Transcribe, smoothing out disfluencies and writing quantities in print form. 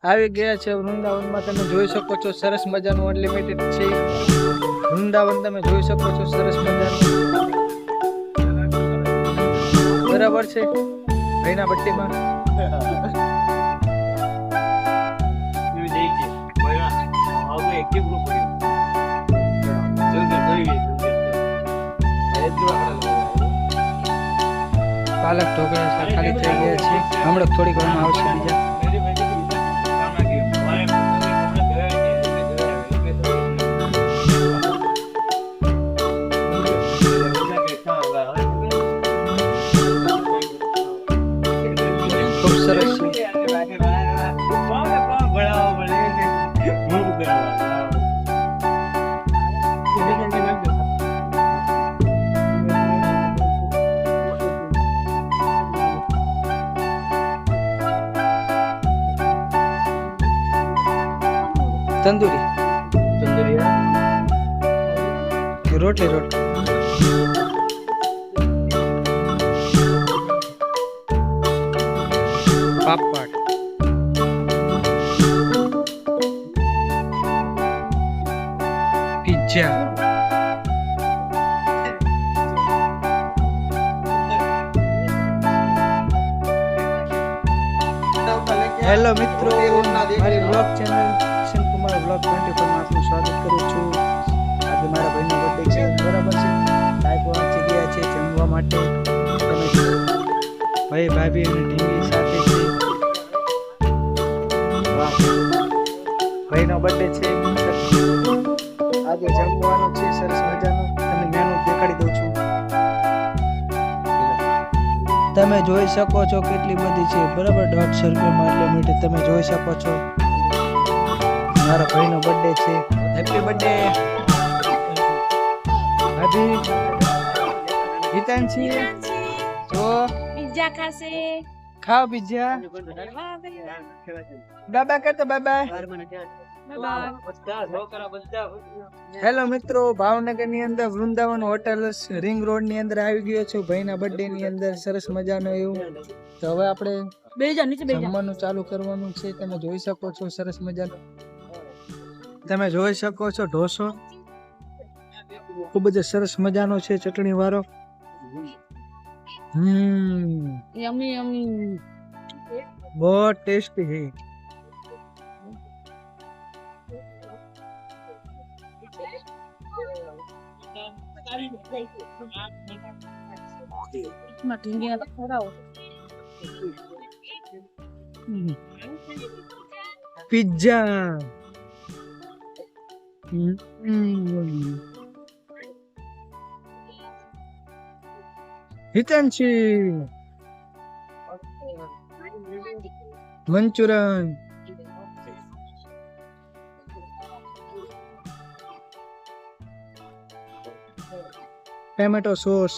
આવી ગયા છે વૃંદાવનમાં. તમે જોઈ શકો છો સરસ મજાનું અનલિમિટેડ છે વૃંદાવન. તમે જોઈ શકો છો સરસ મજાનું. બરાબર છે ભાઈના પટ્ટીમાં. પાલક ઢોકળા ખાલી થઈ ગયા છે. હમણાં થોડીક વારમાં આવશે બીજા. ખૂબ સરસ છે. તંદૂરી રોટલી પાપડ પિઝા હેલો મિત્રો, મારી બ્લોગ ચેનલ કુમાર બ્લોગ 24 માં આપનું સ્વાગત કરું છું. આજે મારા ભાઈનો બર્થડે છે. બરાબર છે. સાહેબ પહોંચી ગયા છે જમવા માટે. ભાઈ ભાભી અને ઢીંગી સાથે છે. વાહ, ભાઈનો બર્થડે છે. આજે જમવાનું છે સરસ મજાનું. તમને મેનુ દેખાડી દઉં છું. તમે જોઈ શકો છો કેટલી બધી છે. બરાબર 150 રૂપિયામાં અનલિમિટેડ તમે જોઈ શકો છો. મારા ભાઈનો બર્થડે છે. હેપી બર્થડે ભાભી. હિતાંશી જો પિઝા ખાશે. ખાઓ પિઝા. બાબા કહેતો બાબા. હેલો મિત્રો, ભાવનગર ની અંદર વૃંદાવન હોટલ રિંગ રોડ ની અંદર આવી ગયો છું ભાઈના બર્થડે ની અંદર. સરસ મજાનું એવું. તો હવે આપણે જમવાનું ચાલુ કરવાનું છે. તમે જોઈ શકો છો સરસ મજાનું. તમે જોઈ શકો છો ઢોસો ખૂબ જ સરસ મજાનો છે, ચટણી વાળો. યમી યમી, બહુ ટેસ્ટી है. Pizza Hitanshi Manchurian tomato sauce